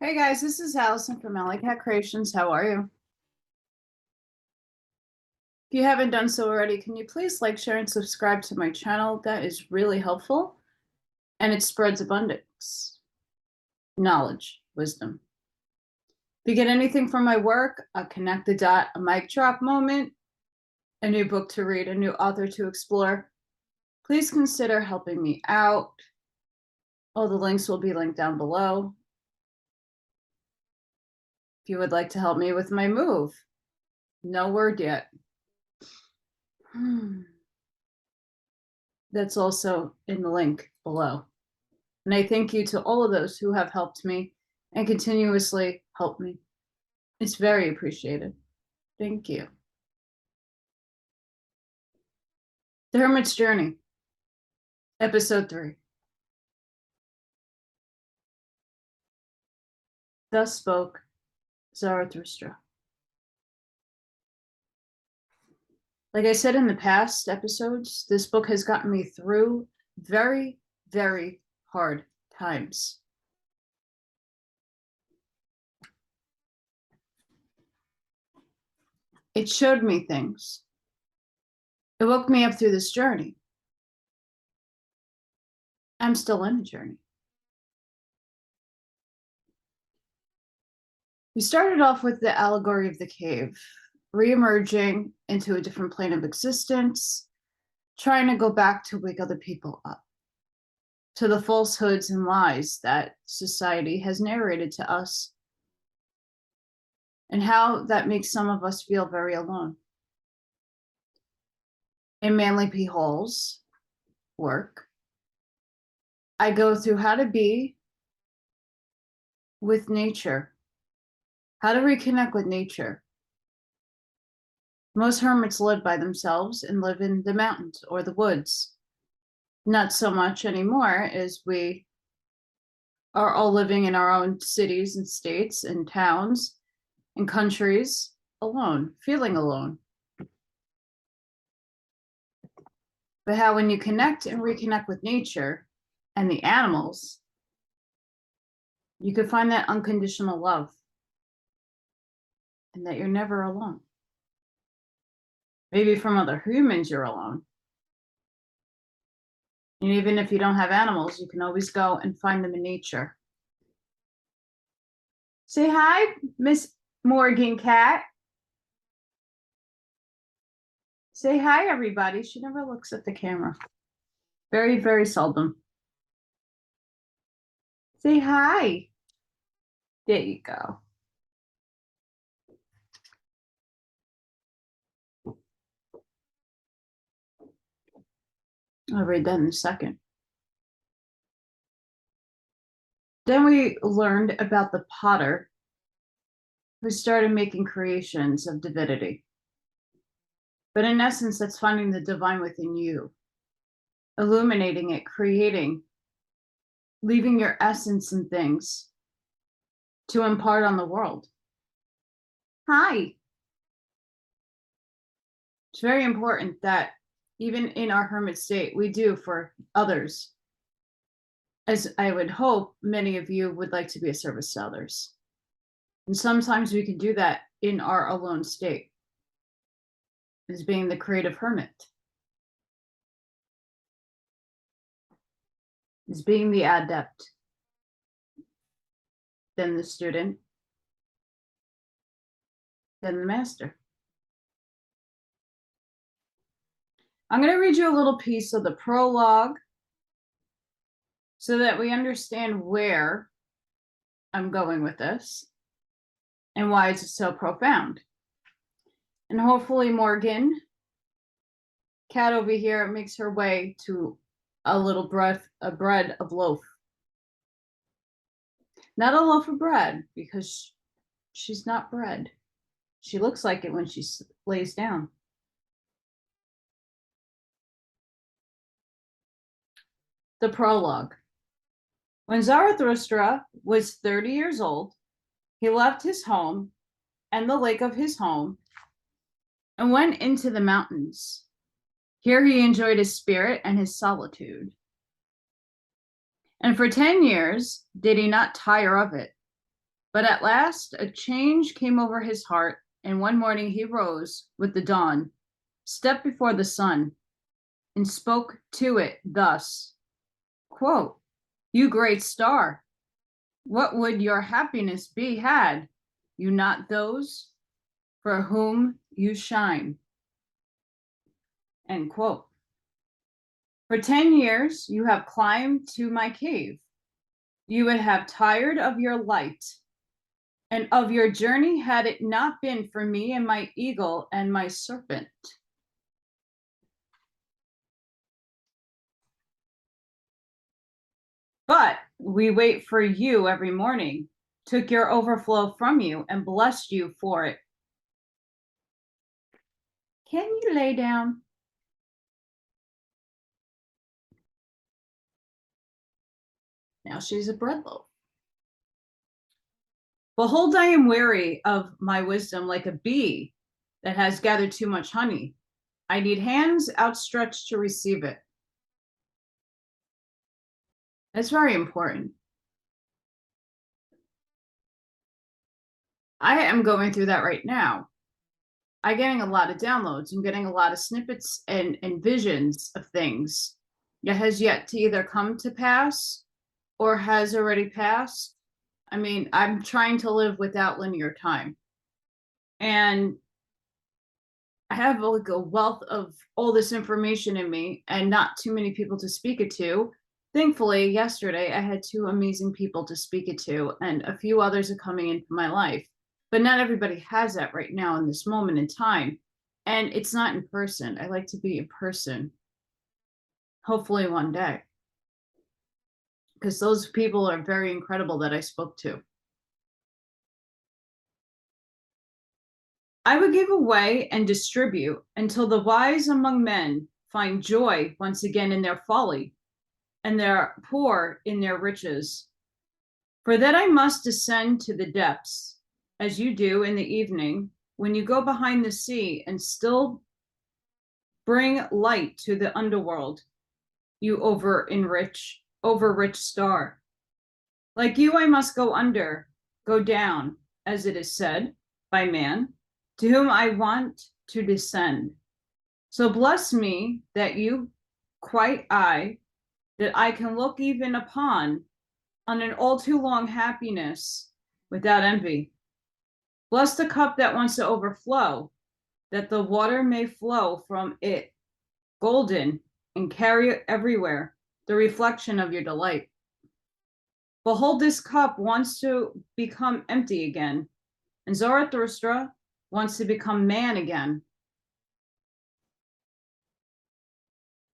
Hey guys, this is Allison from Allykatkreations. How are you? If you haven't done so already, can you please like, share, and subscribe to my channel? That is really helpful, and it spreads abundance, knowledge, wisdom. If you get anything from my work, a connect the dot, a mic drop moment, a new book to read, a new author to explore, please consider helping me out. All the links will be linked down below. If you would like to help me with my move, no word yet. That's also in the link below. And I thank you to all of those who have helped me and continuously help me. It's very appreciated. Thank you. The Hermit's Journey, Episode 3. Thus Spoke Zarathustra. Like I said in the past episodes, this book has gotten me through very, very hard times. It showed me things. It woke me up through this journey. I'm still in a journey. We started off with the allegory of the cave, re-emerging into a different plane of existence, trying to go back to wake other people up to the falsehoods and lies that society has narrated to us, and how that makes some of us feel very alone. In Manly P. Hall's work, I go through how to be with nature, how to reconnect with nature. Most hermits live by themselves and live in the mountains or the woods. Not so much anymore, as we are all living in our own cities and states and towns and countries alone, feeling alone. But how when you connect and reconnect with nature and the animals, you can find that unconditional love and that you're never alone. Maybe from other humans, you're alone. And even if you don't have animals, you can always go and find them in nature. Say hi, Miss Morgan Cat. Say hi, everybody. She never looks at the camera. Very, very seldom. Say hi. There you go. I'll read that in a second. Then we learned about the potter who started making creations of divinity. But in essence, that's finding the divine within you, illuminating it, creating, leaving your essence in things to impart on the world. Hi. It's very important that even in our hermit state, we do for others, as I would hope many of you would like to be a service to others. And sometimes we can do that in our alone state, as being the creative hermit, as being the adept, then the student, then the master. I'm going to read you a little piece of the prologue so that we understand where I'm going with this and why it's so profound. And hopefully Morgan, Cat over here, makes her way to a little bread of loaf. Not a loaf of bread, because she's not bread. She looks like it when she lays down. The prologue. When Zarathustra was 30 years old, he left his home and the lake of his home and went into the mountains. Here he enjoyed his spirit and his solitude. And for 10 years did he not tire of it. But at last a change came over his heart, and one morning he rose with the dawn, stepped before the sun, and spoke to it thus, quote, "You great star, what would your happiness be had you not those for whom you shine?" End quote. For 10 years, you have climbed to my cave. You would have tired of your light and of your journey had it not been for me and my eagle and my serpent. But we wait for you every morning, took your overflow from you and blessed you for it. Can you lay down? Now she's a bread loaf. Behold, I am weary of my wisdom like a bee that has gathered too much honey. I need hands outstretched to receive it. That's very important. I am going through that right now. I'm getting a lot of downloads. I'm getting a lot of snippets and visions of things that has yet to either come to pass or has already passed. I mean, I'm trying to live without linear time. And I have like a wealth of all this information in me and not too many people to speak it to. Thankfully, yesterday I had two amazing people to speak it to, and a few others are coming into my life. But not everybody has that right now in this moment in time. And it's not in person. I like to be in person. Hopefully one day. Because those people are very incredible that I spoke to. I would give away and distribute until the wise among men find joy once again in their folly, and their poor in their riches. For that I must descend to the depths, as you do in the evening, when you go behind the sea and still bring light to the underworld, you over-rich star. Like you, I must go under, go down, as it is said by man, to whom I want to descend. So bless me that you quite that I can look even upon on an all too long happiness without envy. Bless the cup that wants to overflow, that the water may flow from it golden and carry everywhere the reflection of your delight. Behold, this cup wants to become empty again, and Zarathustra wants to become man again.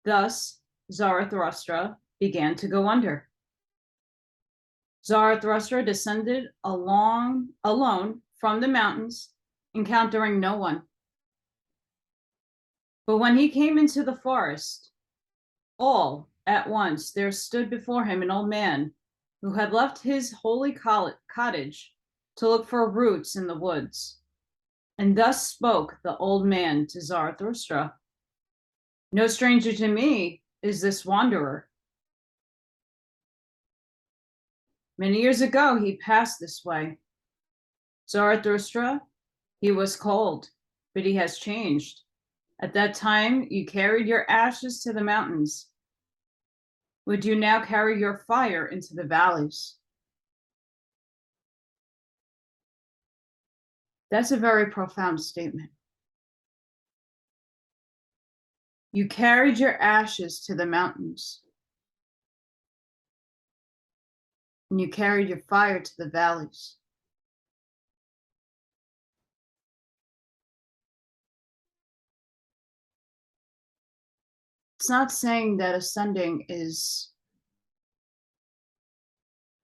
Thus, Zarathustra began to go under. Zarathustra descended alone from the mountains, encountering no one. But when he came into the forest, all at once there stood before him an old man who had left his holy cottage to look for roots in the woods. And thus spoke the old man to Zarathustra. No stranger to me is this wanderer. Many years ago he passed this way. Zarathustra, he was cold, but he has changed. At that time you carried your ashes to the mountains. Would you now carry your fire into the valleys? That's a very profound statement. You carried your ashes to the mountains. And you carried your fire to the valleys. It's not saying that ascending is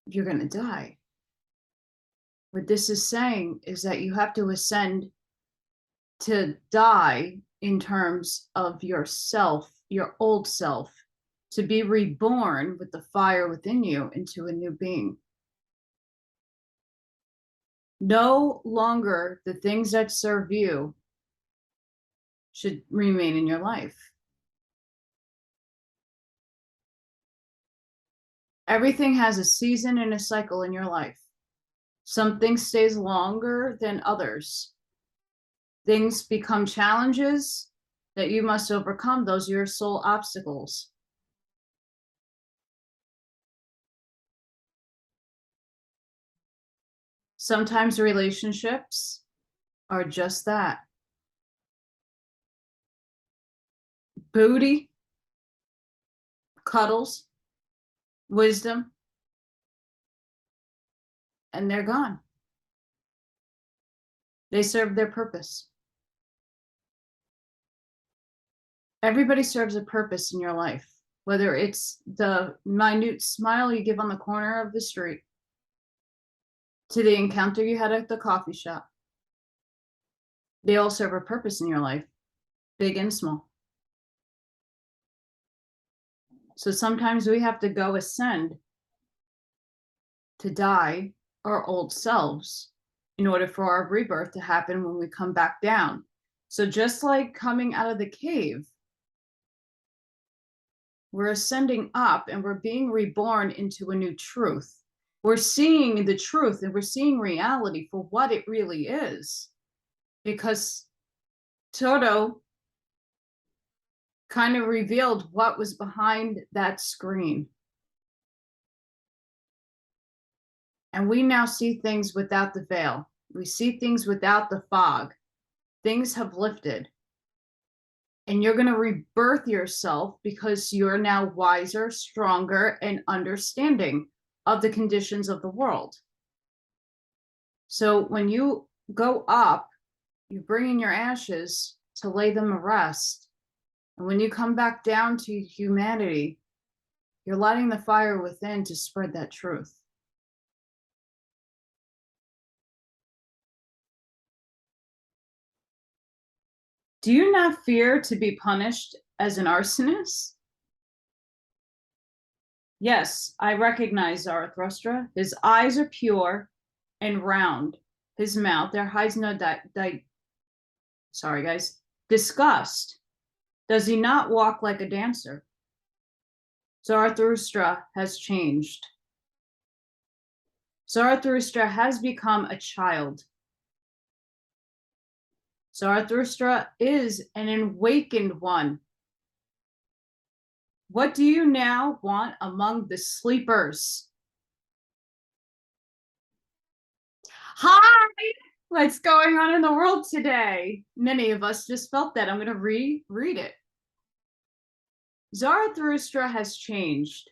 you're going to die. What this is saying is that you have to ascend to die in terms of yourself, your old self, to be reborn with the fire within you into a new being. No longer the things that serve you should remain in your life. Everything has a season and a cycle in your life. Something stays longer than others. Things become challenges that you must overcome. Those are your soul obstacles. Sometimes relationships are just that. Booty, cuddles, wisdom, and they're gone. They serve their purpose. Everybody serves a purpose in your life, whether it's the minute smile you give on the corner of the street, to the encounter you had at the coffee shop. They all serve a purpose in your life, big and small. So sometimes we have to go ascend to die our old selves in order for our rebirth to happen when we come back down. So just like coming out of the cave, we're ascending up and we're being reborn into a new truth. We're seeing the truth and we're seeing reality for what it really is. Because Toto kind of revealed what was behind that screen. And we now see things without the veil. We see things without the fog. Things have lifted. And you're going to rebirth yourself because you're now wiser, stronger, and understanding of the conditions of the world. So when you go up, you bring in your ashes to lay them to rest. And when you come back down to humanity, you're lighting the fire within to spread that truth. Do you not fear to be punished as an arsonist? Yes, I recognize Zarathustra. His eyes are pure and round. His mouth, there hides no disgust. Does he not walk like a dancer? Zarathustra has changed. Zarathustra has become a child. Zarathustra is an awakened one. What do you now want among the sleepers? Hi! What's going on in the world today? Many of us just felt that. I'm going to reread it. Zarathustra has changed.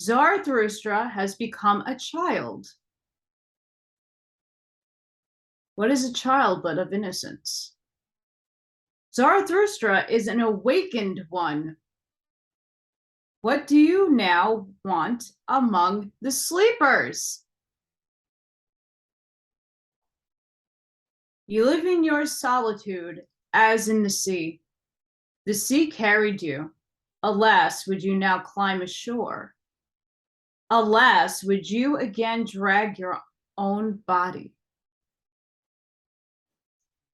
Zarathustra has become a child. What is a child but of innocence? Zarathustra is an awakened one. What do you now want among the sleepers? You live in your solitude as in the sea. The sea carried you. Alas, would you now climb ashore? Alas, would you again drag your own body?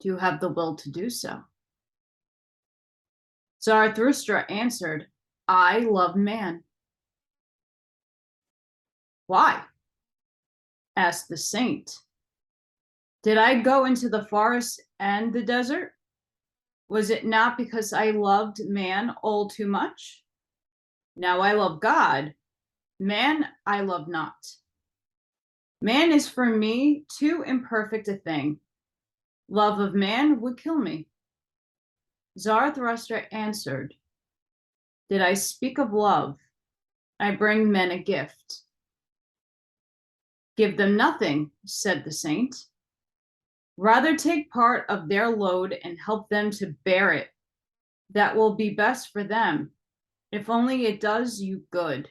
Do you have the will to do so? Zarathustra answered, I love man. Why? Asked the saint. Did I go into the forest and the desert? Was it not because I loved man all too much? Now I love God. Man I love not. Man is for me too imperfect a thing. Love of man would kill me. Zarathustra answered, did I speak of love? I bring men a gift. Give them nothing, said the saint. Rather take part of their load and help them to bear it. That will be best for them, if only it does you good.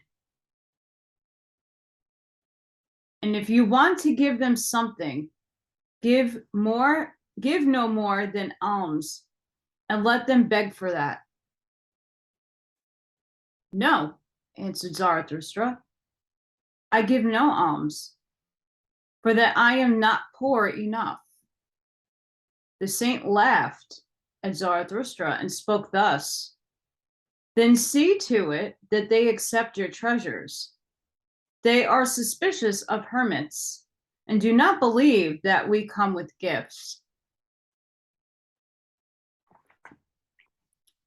And if you want to give them something, give no more than alms, and let them beg for that. No, answered Zarathustra, I give no alms, for that I am not poor enough. The saint laughed at Zarathustra and spoke thus, then see to it that they accept your treasures. They are suspicious of hermits, and do not believe that we come with gifts.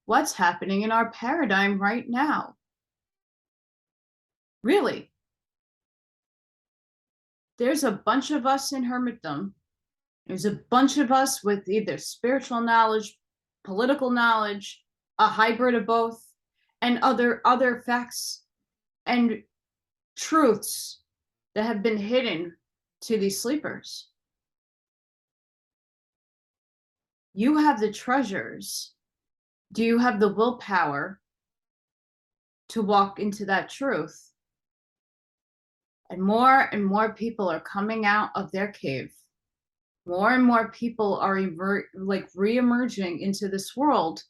What's happening in our paradigm right now? Really? There's a bunch of us in hermitdom. There's a bunch of us with either spiritual knowledge, political knowledge, a hybrid of both, and other facts and truths that have been hidden to these sleepers. You have the treasures. Do you have the willpower to walk into that truth? And more people are coming out of their cave. More and more people are re-emerging into this world,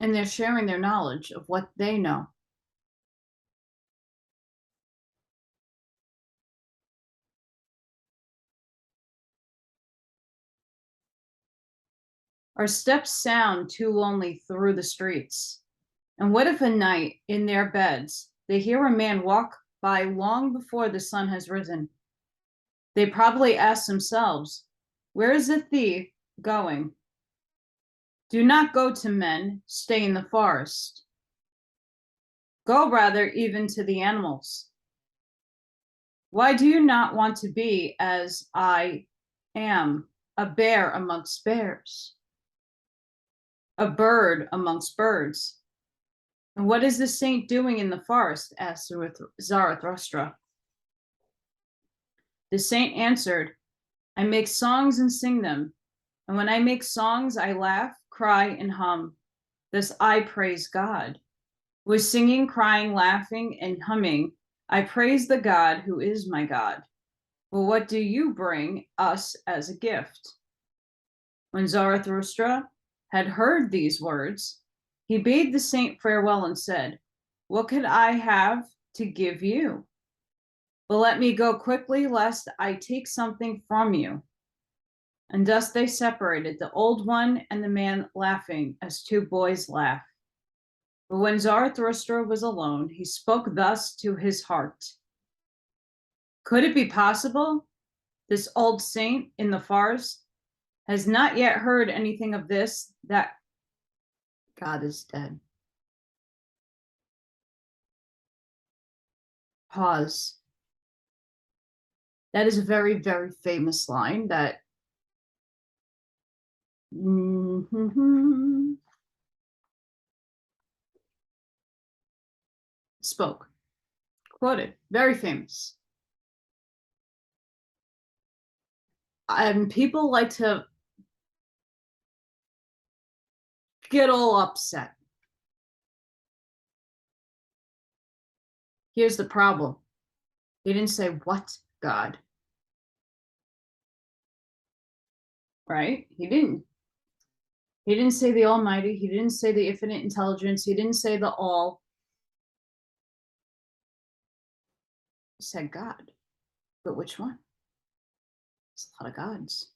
and they're sharing their knowledge of what they know. Our steps sound too lonely through the streets. And what if a night in their beds they hear a man walk by long before the sun has risen? They probably ask themselves, where is the thief going? Do not go to men, stay in the forest. Go rather even to the animals. Why do you not want to be as I am, a bear amongst bears, a bird amongst birds? And what is the saint doing in the forest? Asked Zarathustra. The saint answered, I make songs and sing them. And when I make songs, I laugh, cry, and hum. Thus I praise God. With singing, crying, laughing, and humming, I praise the God who is my God. Well, what do you bring us as a gift? When Zarathustra had heard these words, he bade the saint farewell and said, what could I have to give you? But let me go quickly, lest I take something from you. And thus they separated, the old one and the man laughing as two boys laugh. But when Zarathustra was alone, he spoke thus to his heart. Could it be possible? This old saint in the forest has not yet heard anything of this, that God is dead. Pause. That is a very, very famous line that spoke, quoted, very famous. And people like to get all upset. Here's the problem. He didn't say what God. Right? He didn't. He didn't say the Almighty. He didn't say the infinite intelligence. He didn't say the all. He said God. But which one? It's a lot of gods.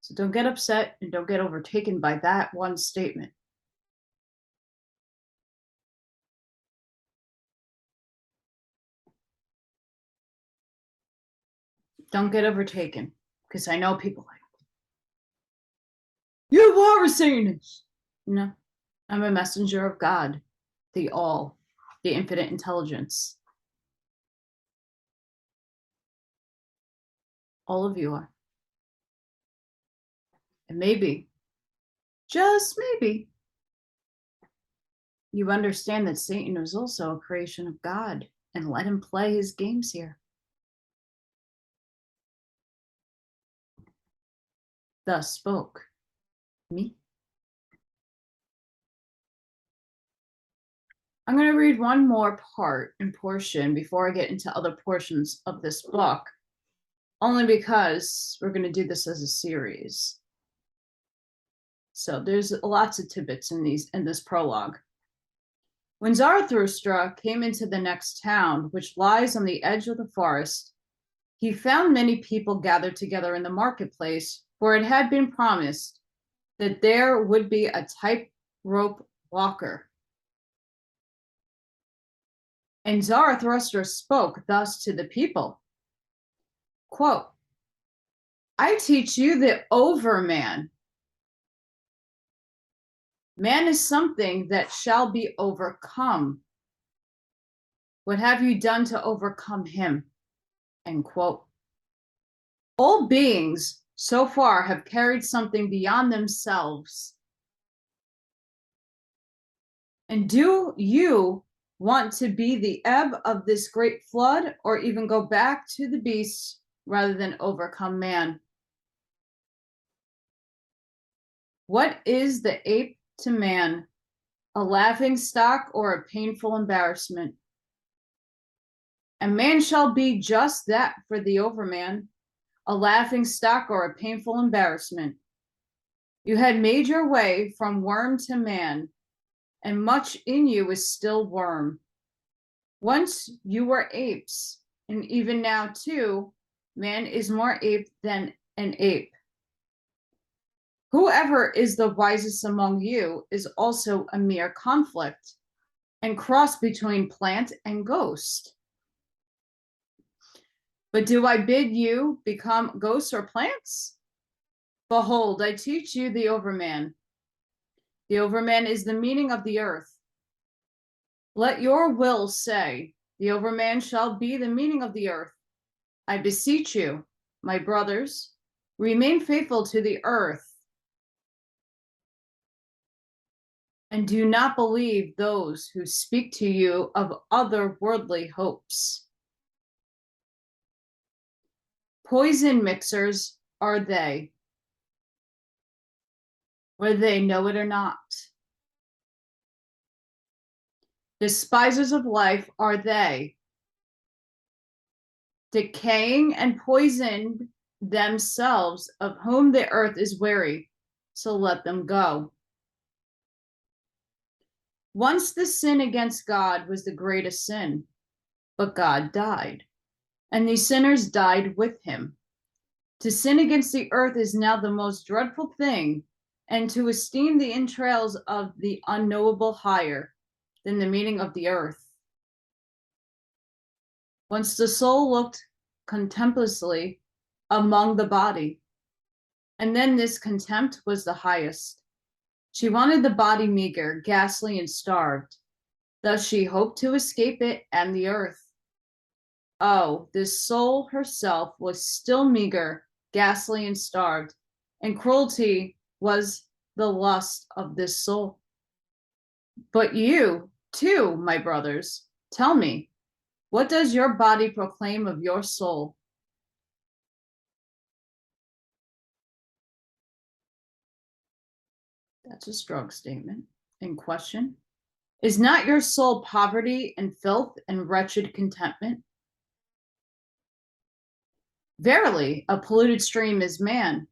So don't get upset and don't get overtaken by that one statement. Don't get overtaken, because I know people like, you are a Satanist. No, I'm a messenger of God, the all, the infinite intelligence. All of you are. And maybe, just maybe, you understand that Satan is also a creation of God, and let him play his games here. Thus spoke me. I'm going to read one more part and portion before I get into other portions of this book, only because we're going to do this as a series. So there's lots of tidbits in this prologue. When Zarathustra came into the next town, which lies on the edge of the forest, he found many people gathered together in the marketplace, for it had been promised that there would be a tightrope walker. And Zarathustra spoke thus to the people, quote, I teach you the overman. Man is something that shall be overcome. What have you done to overcome him? End quote. All beings so far have carried something beyond themselves. And do you want to be the ebb of this great flood, or even go back to the beasts rather than overcome man? What is the ape to man? A laughing stock or a painful embarrassment? And man shall be just that for the overman, a laughing stock or a painful embarrassment. You had made your way from worm to man, and much in you is still worm. Once you were apes, and even now too, man is more ape than an ape. Whoever is the wisest among you is also a mere conflict and cross between plant and ghost. But do I bid you become ghosts or plants? Behold, I teach you the overman. The overman is the meaning of the earth. Let your will say, the overman shall be the meaning of the earth. I beseech you, my brothers, remain faithful to the earth. And do not believe those who speak to you of otherworldly hopes. Poison mixers are they, whether they know it or not. Despisers of life are they, decaying and poisoned themselves, of whom the earth is weary, so let them go. Once the sin against God was the greatest sin, but God died, and these sinners died with him. To sin against the earth is now the most dreadful thing, and to esteem the entrails of the unknowable higher than the meaning of the earth. Once the soul looked contemptuously among the body, and then this contempt was the highest. She wanted the body meager, ghastly, and starved. Thus she hoped to escape it and the earth. Oh, this soul herself was still meager, ghastly, and starved, and cruelty was the lust of this soul. But you, too, my brothers, tell me, what does your body proclaim of your soul? That's a strong statement. In question, is not your soul poverty and filth and wretched contentment? Verily, a polluted stream is man.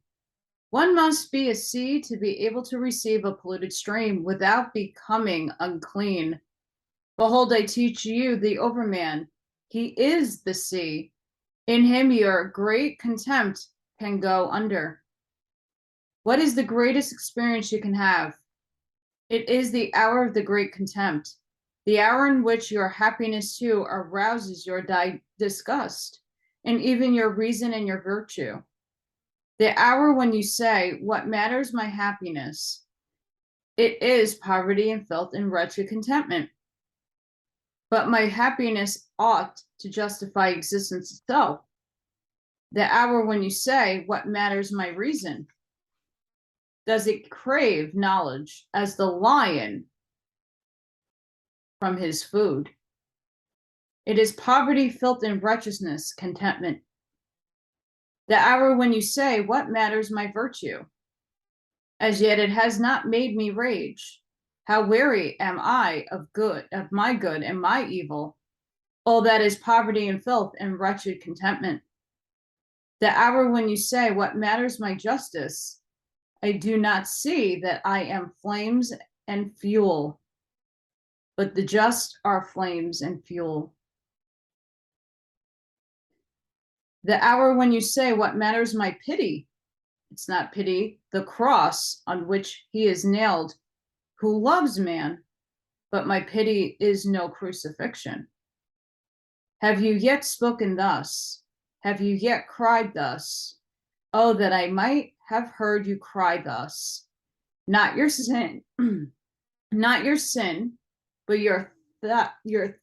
One must be a sea to be able to receive a polluted stream without becoming unclean. Behold, I teach you the overman. He is the sea. In him your great contempt can go under. What is the greatest experience you can have? It is the hour of the great contempt, the hour in which your happiness too arouses your disgust, and even your reason and your virtue. The hour when you say, what matters my happiness? It is poverty and filth and wretched contentment. But my happiness ought to justify existence itself. The hour when you say, what matters my reason? Does it crave knowledge as the lion from his food? It is poverty, filth, and wretchedness, contentment. The hour when you say, what matters my virtue? As yet it has not made me rage. How weary am I of my good and my evil? All that is poverty and filth and wretched contentment. The hour when you say, what matters my justice? I do not see that I am flames and fuel, but the just are flames and fuel. The hour when you say, what matters my pity? It's not pity, the cross on which he is nailed, who loves man, but my pity is no crucifixion. Have you yet spoken thus? Have you yet cried thus? Oh, that I might have heard you cry thus. Not your sin, not your sin, but your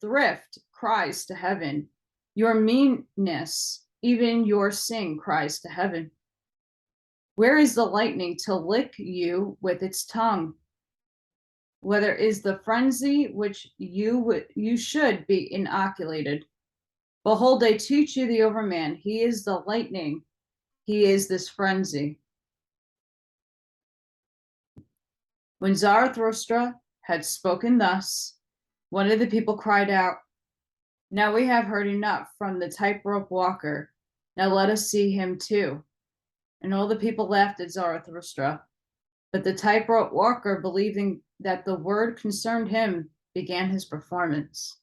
thrift cries to heaven. Your meanness, even your sin cries to heaven. Where is the lightning to lick you with its tongue? Whether is the frenzy which you should be inoculated. Behold, I teach you the overman. He is the lightning. He is this frenzy. When Zarathustra had spoken thus, one of the people cried out, now we have heard enough from the tightrope walker. Now let us see him too. And all the people laughed at Zarathustra. But the tightrope walker, believing that the word concerned him, began his performance.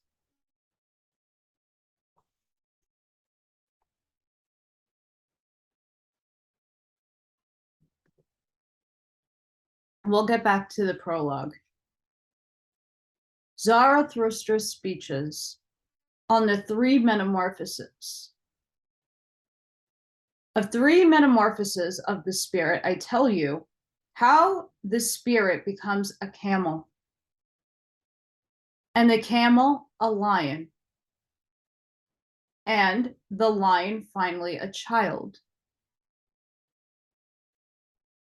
We'll get back to the prologue. Zarathustra's speeches on the three metamorphoses. Of three metamorphoses of the spirit, I tell you how the spirit becomes a camel, and the camel a lion, and the lion finally a child.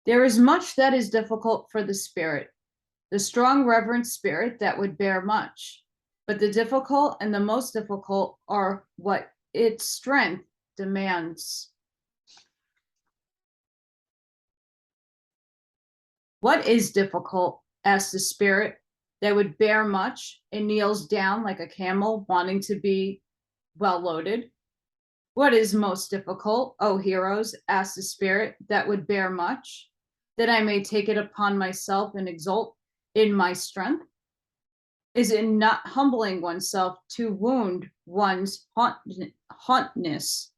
There is much that is difficult for the spirit, the strong reverent spirit that would bear much, but the difficult and the most difficult are what its strength demands. What is difficult? Asked the spirit that would bear much and kneels down like a camel wanting to be well loaded. What is most difficult, O heroes? Asked the spirit that would bear much, that I may take it upon myself and exult in my strength? Is it not humbling oneself to wound one's hauntness,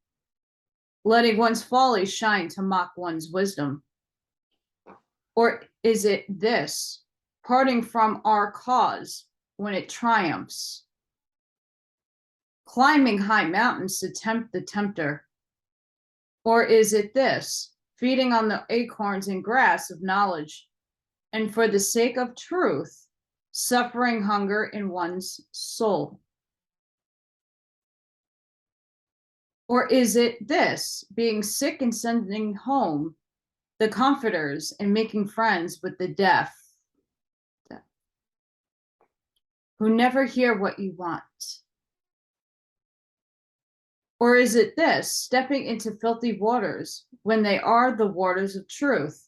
letting one's folly shine to mock one's wisdom? Or is it this, parting from our cause when it triumphs, climbing high mountains to tempt the tempter? Or is it this, feeding on the acorns and grass of knowledge, and for the sake of truth, suffering hunger in one's soul? Or is it this, being sick and sending home the comforters and making friends with the deaf, who never hear what you want? Or is it this, stepping into filthy waters when they are the waters of truth,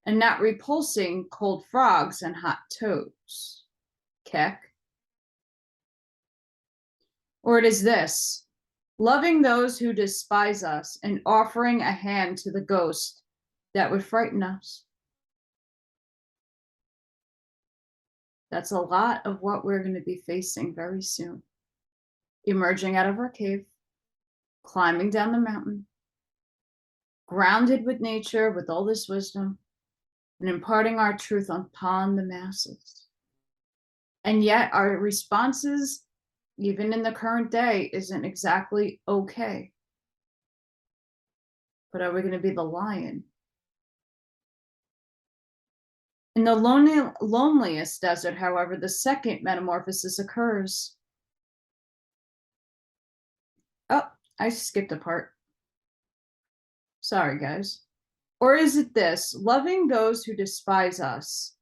and not repulsing cold frogs and hot toads? Keck. Or it is this, loving those who despise us and offering a hand to the ghost that would frighten us. That's a lot of what we're going to be facing very soon. Emerging out of our cave, climbing down the mountain, grounded with nature, with all this wisdom, and imparting our truth upon the masses. And yet our responses, even in the current day, isn't exactly okay. But are we going to be the lion? In the loneliest desert, however, the second metamorphosis occurs. Oh, I skipped a part. Sorry, guys. Or is it this, loving those who despise us,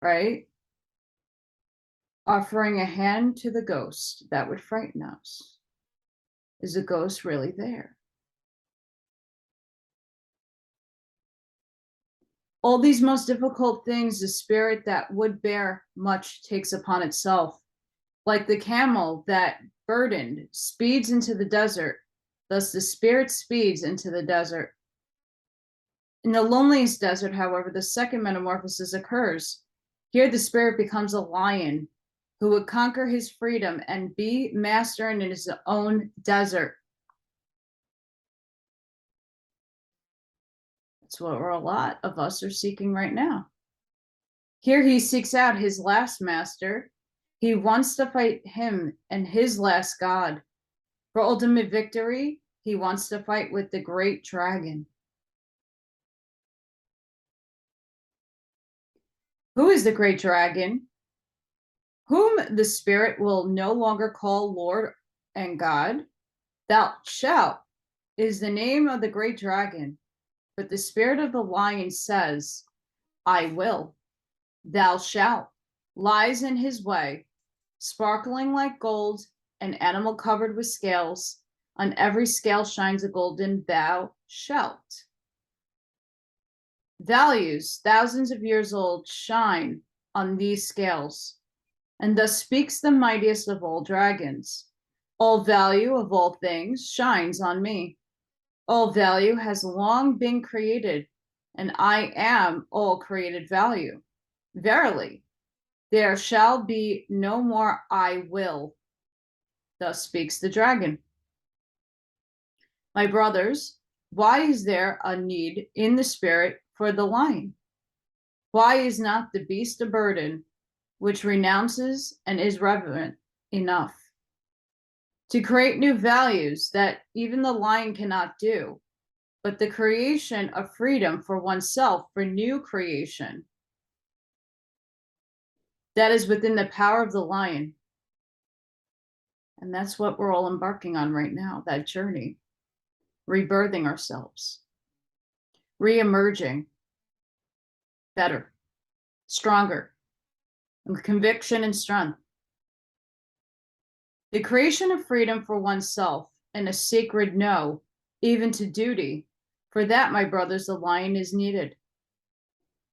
right? Offering a hand to the ghost that would frighten us. Is the ghost really there? All these most difficult things, the spirit that would bear much takes upon itself. Like the camel that, burdened, speeds into the desert, thus the spirit speeds into the desert. In the loneliest desert, however, the second metamorphosis occurs. Here the spirit becomes a lion who would conquer his freedom and be master in his own desert. That's what a lot of us are seeking right now. Here he seeks out his last master. He wants to fight him and his last god. For ultimate victory, he wants to fight with the great dragon. Who is the great dragon? Whom the spirit will no longer call Lord and God? Thou shalt is the name of the great dragon, but the spirit of the lion says, I will. Thou shalt lies in his way, sparkling like gold, an animal covered with scales. On every scale shines a golden thou shalt. Values, thousands of years old, shine on these scales, and thus speaks the mightiest of all dragons. All value of all things shines on me. All value has long been created, and I am all created value. Verily, there shall be no more I will. Thus speaks the dragon. My brothers, why is there a need in the spirit for the lion? Why is not the beast a burden which renounces and is reverent enough to create new values that even the lion cannot do, but the creation of freedom for oneself for new creation that is within the power of the lion? And that's what we're all embarking on right now, that journey, rebirthing ourselves, re-emerging better, stronger, with conviction and strength. The creation of freedom for oneself and a sacred no, even to duty. For that, my brothers, the lion is needed.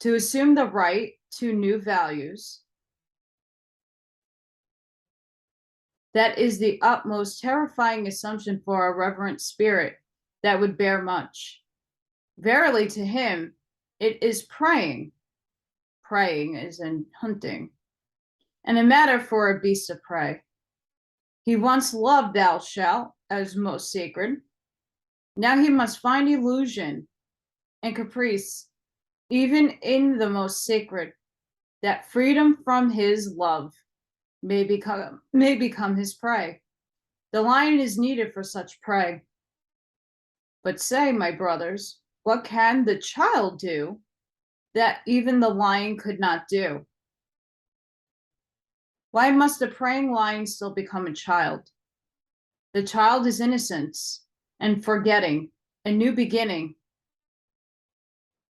To assume the right to new values, that is the utmost terrifying assumption for a reverent spirit that would bear much. Verily, to him, it is praying. Praying is in hunting, and a matter for a beast of prey. He once loved thou shalt as most sacred. Now he must find illusion and caprice, even in the most sacred, that freedom from his love may become his prey. The lion is needed for such prey. But say, my brothers, what can the child do that even the lion could not do? Why must a praying lion still become a child? The child is innocence and forgetting, a new beginning,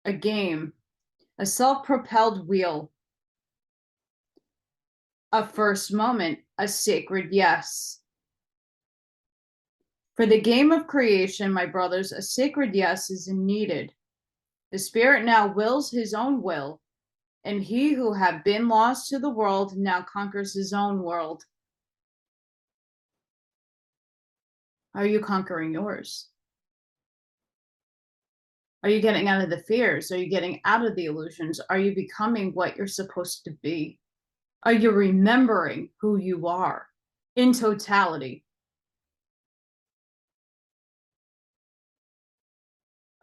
a game, a self-propelled wheel, a first moment, a sacred yes. For the game of creation, my brothers, a sacred yes is needed. The spirit now wills his own will, and he who had been lost to the world now conquers his own world. Are you conquering yours? Are you getting out of the fears? Are you getting out of the illusions? Are you becoming what you're supposed to be? Are you remembering who you are in totality?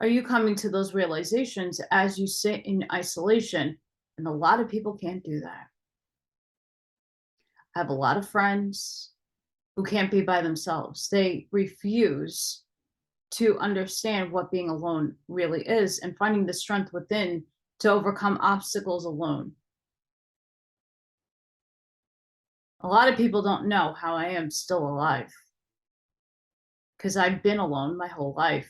Are you coming to those realizations as you sit in isolation? And a lot of people can't do that. I have a lot of friends who can't be by themselves. They refuse to understand what being alone really is and finding the strength within to overcome obstacles alone. A lot of people don't know how I am still alive because I've been alone my whole life.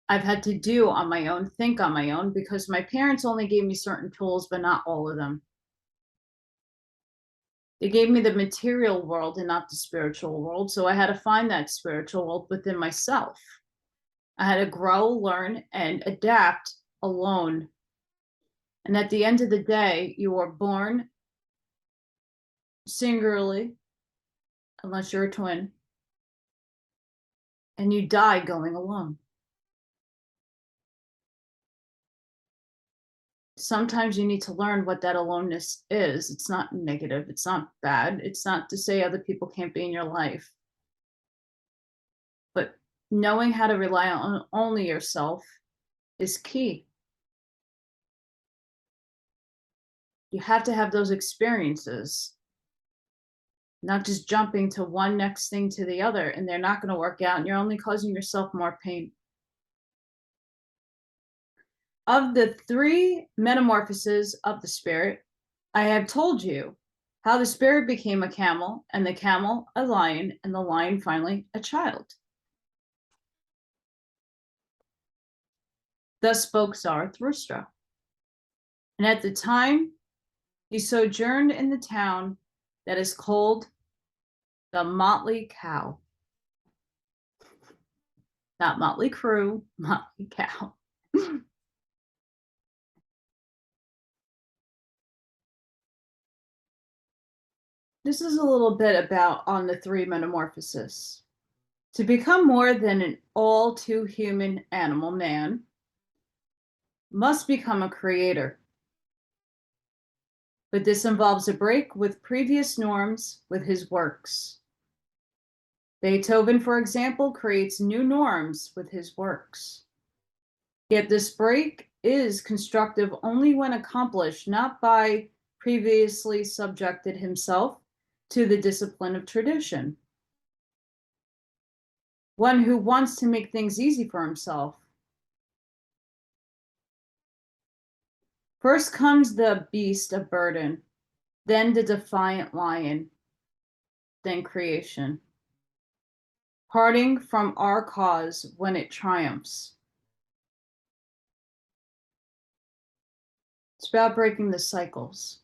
I've had to do on my own, think on my own, because my parents only gave me certain tools, but not all of them. They gave me the material world and not the spiritual world. So I had to find that spiritual world within myself. I had to grow, learn, and adapt alone. And at the end of the day, you are born singularly, unless you're a twin, and you die going alone. Sometimes you need to learn what that aloneness is. It's not negative. It's not bad. It's not to say other people can't be in your life. But knowing how to rely on only yourself is key. You have to have those experiences not just jumping to one next thing to the other, and they're not going to work out, and you're only causing yourself more pain. Of the three metamorphoses of the spirit, I have told you how the spirit became a camel, and the camel a lion, and the lion finally a child. Thus spoke Zarathustra. And at the time he sojourned in the town that is called the Motley Cow. Not Motley Crew, Motley Cow. This is a little bit about on the three metamorphoses. To become more than an all too human animal, man must become a creator. But this involves a break with previous norms with his works. Beethoven, for example, creates new norms with his works. Yet this break is constructive only when accomplished not by previously subjected himself to the discipline of tradition. One who wants to make things easy for himself. First comes the beast of burden, then the defiant lion, then creation. Parting from our cause when it triumphs. It's about breaking the cycles.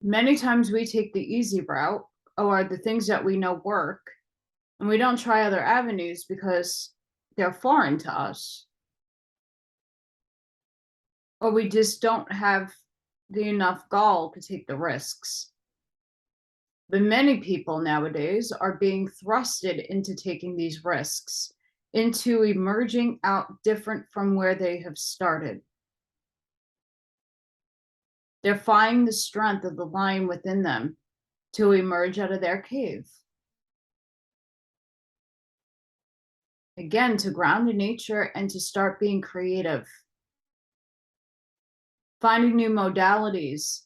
Many times we take the easy route or the things that we know work, and we don't try other avenues because they're foreign to us. Or we just don't have the enough gall to take the risks. But many people nowadays are being thrusted into taking these risks, into emerging out different from where they have started. They're finding the strength of the lion within them to emerge out of their cave. Again, to ground in nature and to start being creative. Finding new modalities,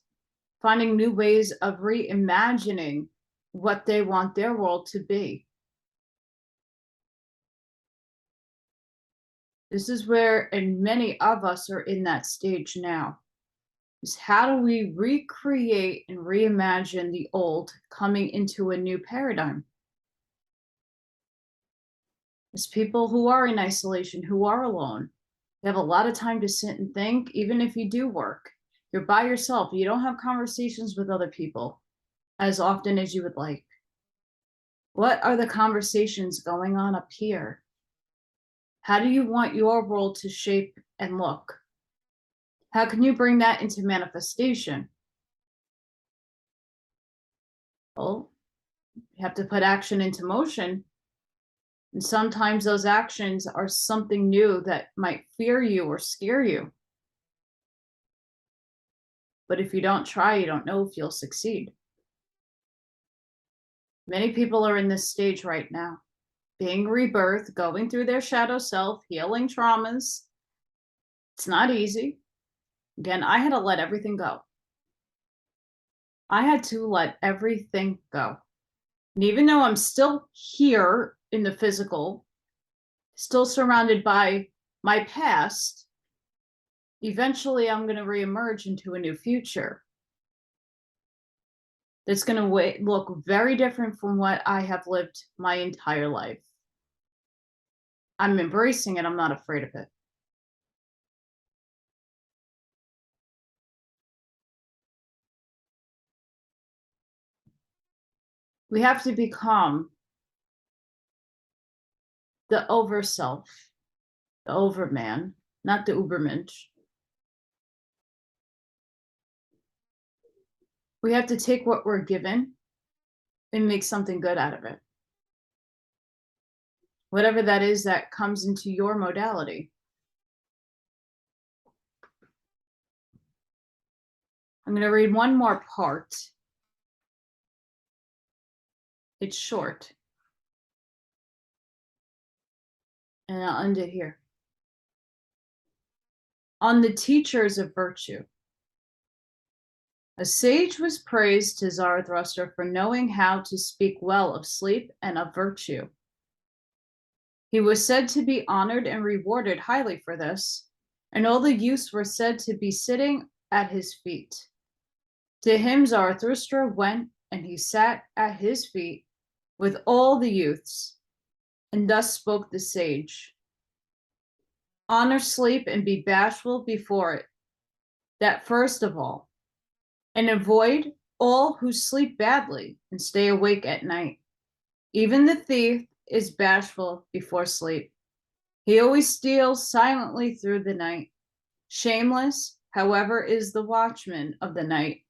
finding new ways of reimagining what they want their world to be. This is where, and many of us are in that stage now, is how do we recreate and reimagine the old coming into a new paradigm? As people who are in isolation, who are alone, you have a lot of time to sit and think. Even if you do work, you're by yourself. You don't have conversations with other people as often as you would like. What are the conversations going on up here? How do you want your world to shape and look? How can you bring that into manifestation? Well, you have to put action into motion. And sometimes those actions are something new that might fear you or scare you. But if you don't try, you don't know if you'll succeed. Many people are in this stage right now, being rebirthed, going through their shadow self, healing traumas. It's not easy. Again, I had to let everything go. I had to let everything go. And even though I'm still here in the physical, still surrounded by my past, eventually I'm going to reemerge into a new future that's going to look very different from what I have lived my entire life. I'm embracing it. I'm not afraid of it. We have to become the over self, the overman, not the ubermensch. We have to take what we're given and make something good out of it. Whatever that is that comes into your modality. I'm going to read one more part. It's short. And I'll end it here. On the teachers of virtue. A sage was praised to Zarathustra for knowing how to speak well of sleep and of virtue. He was said to be honored and rewarded highly for this, and all the youths were said to be sitting at his feet. To him Zarathustra went, and he sat at his feet with all the youths, and thus spoke the sage. Honor sleep and be bashful before it, that first of all, and avoid all who sleep badly and stay awake at night. Even the thief is bashful before sleep. He always steals silently through the night. Shameless, however, is the watchman of the night.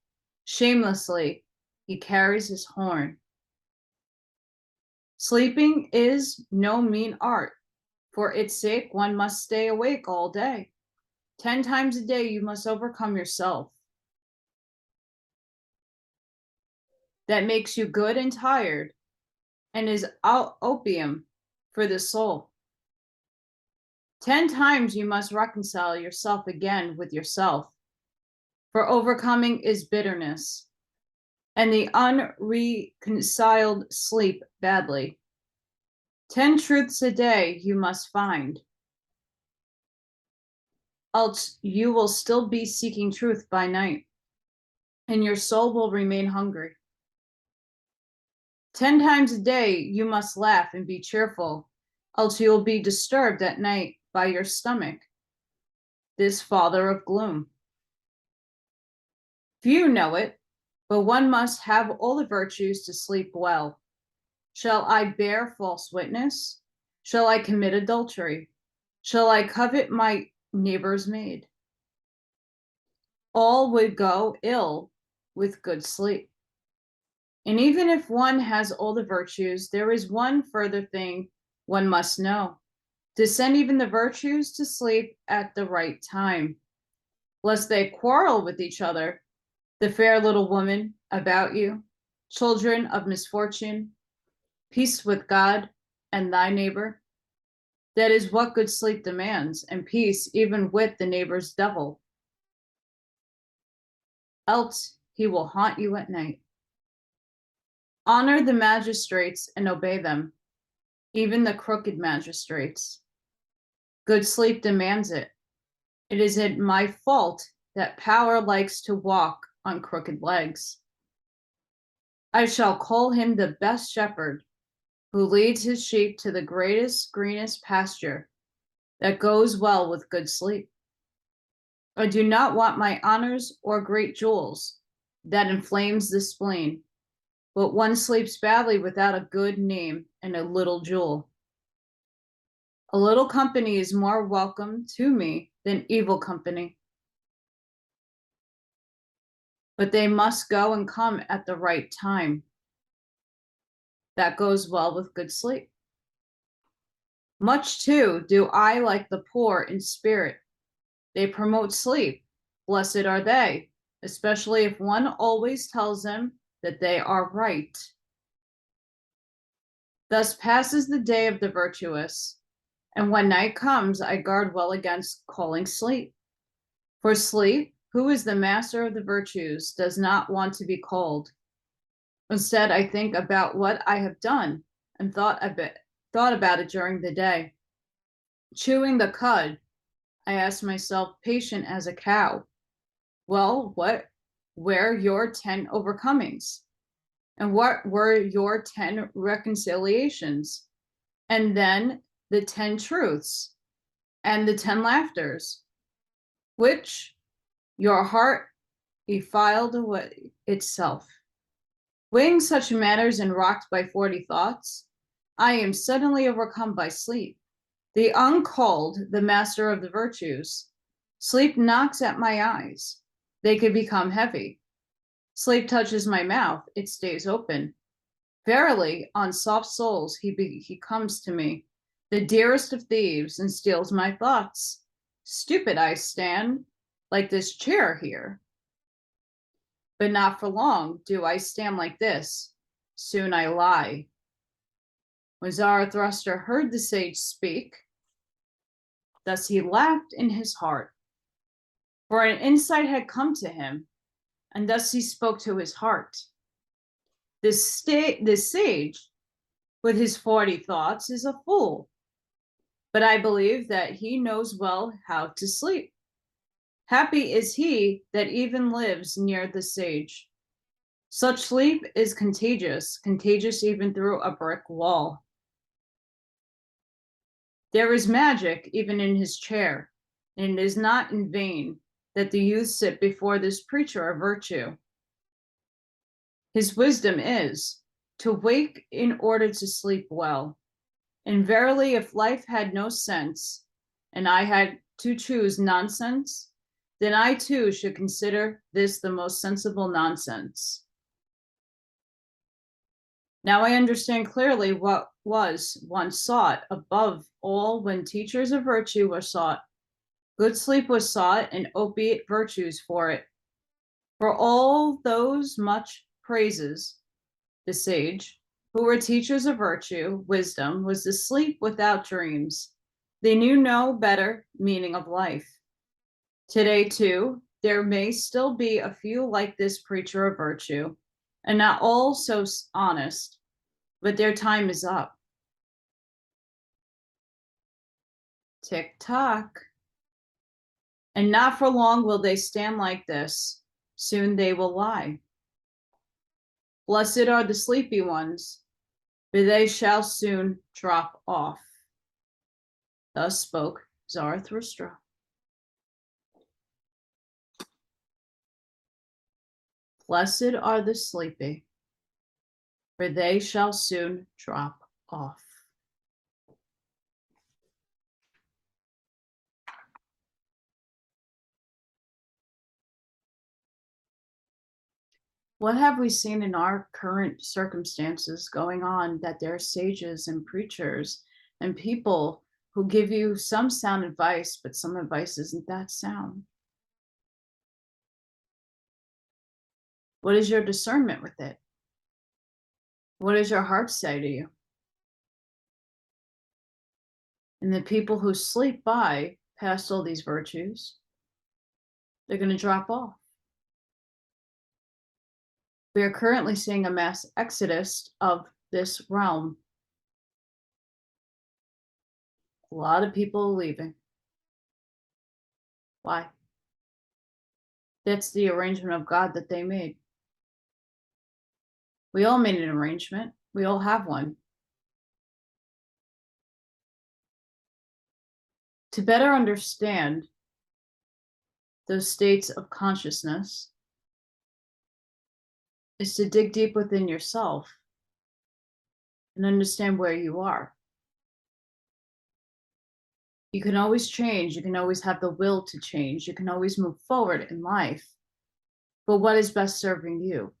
Shamelessly, he carries his horn. Sleeping is no mean art. For its sake, one must stay awake all day. 10 times a day, you must overcome yourself. That makes you good and tired, and is opium for the soul. 10 times you must reconcile yourself again with yourself, for overcoming is bitterness, and the unreconciled sleep badly. 10 truths a day you must find, else you will still be seeking truth by night, and your soul will remain hungry. 10 times a day you must laugh and be cheerful, else you will be disturbed at night by your stomach, this father of gloom. Few know it, but one must have all the virtues to sleep well. Shall I bear false witness? Shall I commit adultery? Shall I covet my neighbor's maid? All would go ill with good sleep. And even if one has all the virtues, there is one further thing one must know: to send even the virtues to sleep at the right time, lest they quarrel with each other, the fair little woman about you, children of misfortune, peace with God and thy neighbor. That is what good sleep demands, and peace even with the neighbor's devil. Else he will haunt you at night. Honor the magistrates and obey them, even the crooked magistrates. Good sleep demands it. It isn't my fault that power likes to walk on crooked legs. I shall call him the best shepherd, who leads his sheep to the greatest, greenest pasture that goes well with good sleep. I do not want my honors or great jewels that inflames the spleen, but one sleeps badly without a good name and a little jewel. A little company is more welcome to me than evil company. But they must go and come at the right time. That goes well with good sleep. Much too do I like the poor in spirit. They promote sleep. Blessed are they, especially if one always tells them that they are right. Thus passes the day of the virtuous, and when night comes, I guard well against calling sleep. For sleep, who is the master of the virtues, does not want to be called. Instead, I think about what I have done and thought about it during the day. Chewing the cud, I ask myself, patient as a cow, well, were your 10 overcomings? And what were your 10 reconciliations? And then the 10 truths and the 10 laughters, which your heart defiled away itself. Weighing such matters and rocked by 40 thoughts, I am suddenly overcome by sleep, the uncalled, the master of the virtues. Sleep knocks at my eyes. They could become heavy. Sleep touches my mouth. It stays open. Verily, on soft souls he comes to me, the dearest of thieves, and steals my thoughts. Stupid I stand, like this chair here. But not for long do I stand like this. Soon I lie. When Zarathustra heard the sage speak, thus he laughed in his heart, for an insight had come to him, and thus he spoke to his heart. This sage, with his 40 thoughts, is a fool, but I believe that he knows well how to sleep. Happy is he that even lives near the sage. Such sleep is contagious, contagious even through a brick wall. There is magic even in his chair, and it is not in vain that the youth sit before this preacher of virtue. His wisdom is to wake in order to sleep well. And verily, if life had no sense, and I had to choose nonsense, then I too should consider this the most sensible nonsense. Now I understand clearly what was once sought above all when teachers of virtue were sought. Good sleep was sought, and opiate virtues for it. For all those much praises, the sage, who were teachers of virtue, wisdom, was the sleep without dreams. They knew no better meaning of life. Today, too, there may still be a few like this preacher of virtue, and not all so honest, but their time is up. Tick tock. And not for long will they stand like this. Soon they will lie. Blessed are the sleepy ones, for they shall soon drop off. Thus spoke Zarathustra. Blessed are the sleepy, for they shall soon drop off. What have we seen in our current circumstances going on that there are sages and preachers and people who give you some sound advice, but some advice isn't that sound? What is your discernment with it? What does your heart say to you? And the people who sleep by past all these virtues, they're going to drop off. We are currently seeing a mass exodus of this realm. A lot of people leaving. Why? That's the arrangement of God that they made. We all made an arrangement. We all have one. To better understand those states of consciousness is to dig deep within yourself and understand where you are. You can always change. You can always have the will to change. You can always move forward in life. But what is best serving you?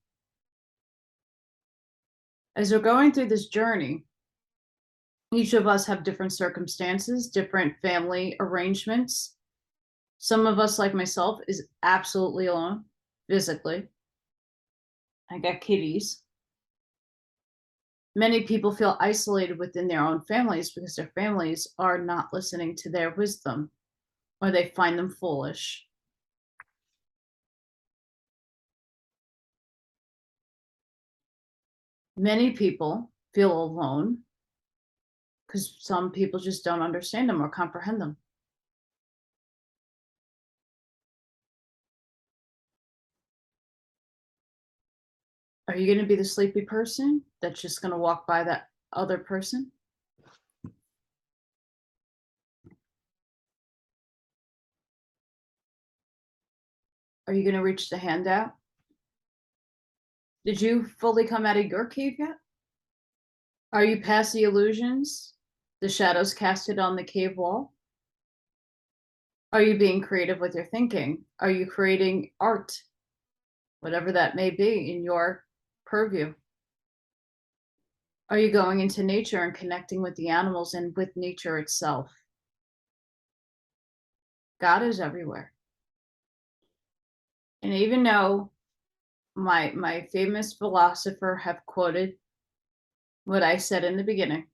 As we're going through this journey, each of us have different circumstances, different family arrangements. Some of us, like myself, is absolutely alone physically. I got kitties. Many people feel isolated within their own families because their families are not listening to their wisdom, or they find them foolish. Many people feel alone because some people just don't understand them or comprehend them. Are you going to be the sleepy person that's just going to walk by that other person? Are you going to reach the hand out? Did you fully come out of your cave yet? Are you past the illusions, the shadows casted on the cave wall? Are you being creative with your thinking? Are you creating art, whatever that may be in your purview? Are you going into nature and connecting with the animals and with nature itself? God is everywhere. And even though my famous philosopher have quoted what I said in the beginning,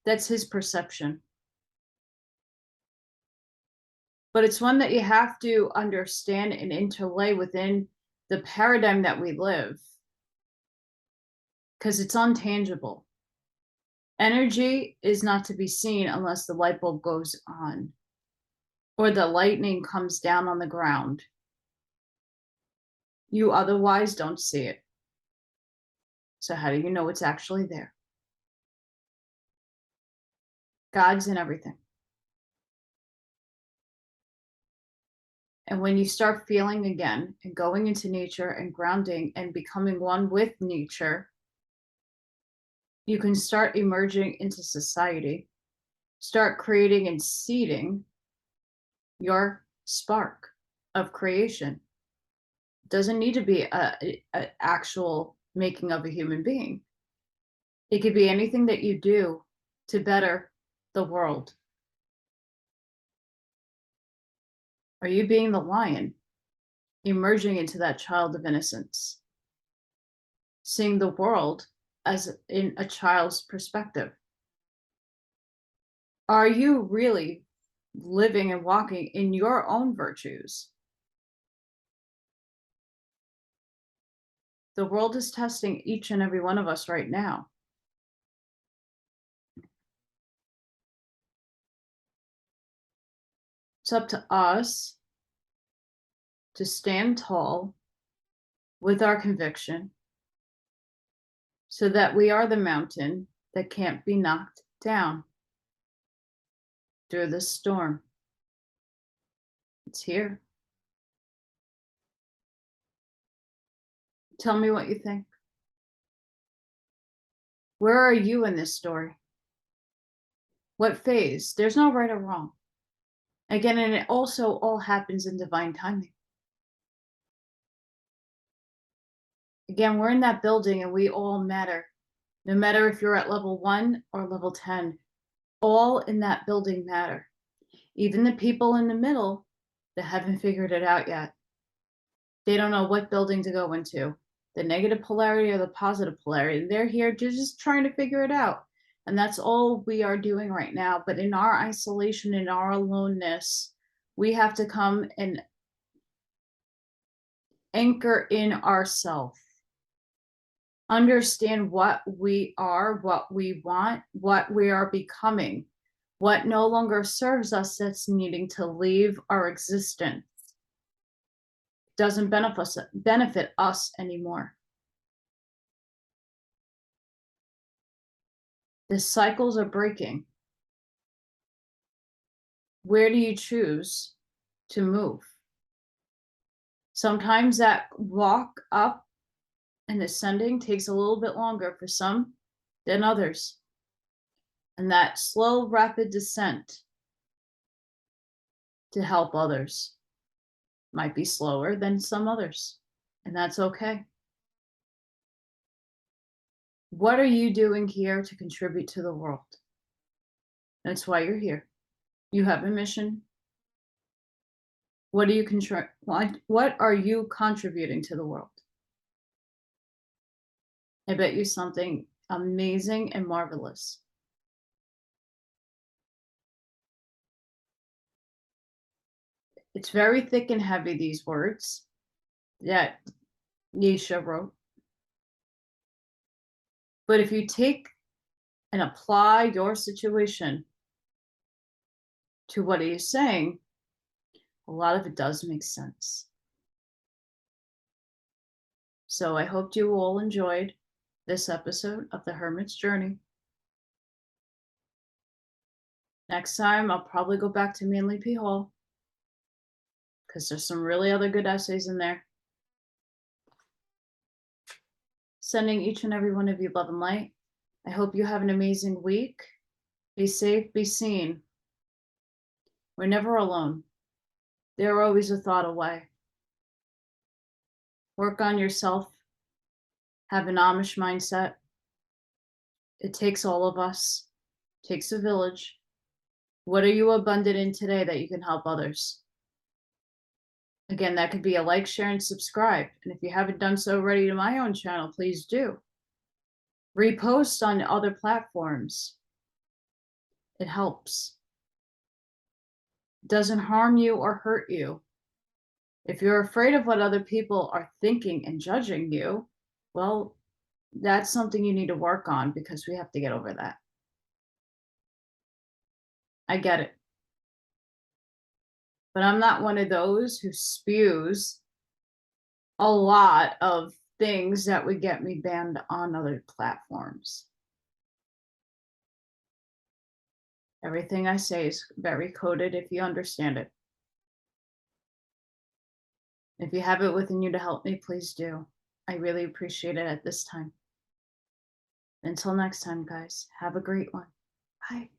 that's his perception. but it's one that you have to understand and interlay within the paradigm that we live, because it's untangible. Energy is not to be seen unless the light bulb goes on or the lightning comes down on the ground. You otherwise don't see it. So how do you know it's actually there? God's in everything. And when you start feeling again and going into nature and grounding and becoming one with nature, you can start emerging into society, start creating and seeding your spark of creation. It doesn't need to be an actual making of a human being. It could be anything that you do to better the world. Are you being the lion, emerging into that child of innocence, seeing the world as in a child's perspective? Are you really living and walking in your own virtues? The world is testing each and every one of us right now. It's up to us to stand tall with our conviction so that we are the mountain that can't be knocked down through this storm. It's here. Tell me what you think. Where are you in this story? What phase? There's no right or wrong. Again, and it also all happens in divine timing. Again, we're in that building and we all matter. No matter if you're at level 1 or level 10, all in that building matter. Even the people in the middle that haven't figured it out yet. They don't know what building to go into, the negative polarity or the positive polarity. They're here just trying to figure it out. And that's all we are doing right now. But in our isolation, in our aloneness, we have to come and anchor in ourselves. Understand what we are, what we want, what we are becoming, what no longer serves us that's needing to leave our existence. Doesn't benefit us anymore. The cycles are breaking. Where do you choose to move? Sometimes that walk up and ascending takes a little bit longer for some than others. And that slow, rapid descent to help others might be slower than some others. And that's okay. What are you doing here to contribute to the world? That's why you're here. You have a mission. What are you contributing to the world? I bet you something amazing and marvelous. It's very thick and heavy, these words that Nietzsche wrote. But if you take and apply your situation to what he is saying, a lot of it does make sense. So I hope you all enjoyed this episode of the Hermit's Journey. Next time, I'll probably go back to Manly P. Hall because there's some really other good essays in there. Sending each and every one of you love and light. I hope you have an amazing week. Be safe, be seen. We're never alone. They're always a thought away. Work on yourself. Have an Amish mindset. It takes all of us. It takes a village. What are you abundant in today that you can help others? Again, that could be a like, share, and subscribe. And if you haven't done so already to my own channel, please do. Repost on other platforms. It helps. doesn't harm you or hurt you. If you're afraid of what other people are thinking and judging you, well, that's something you need to work on, because we have to get over that. I get it. But I'm not one of those who spews a lot of things that would get me banned on other platforms. Everything I say is very coded if you understand it. If you have it within you to help me, please do. I really appreciate it at this time. Until next time, guys, have a great one. Bye.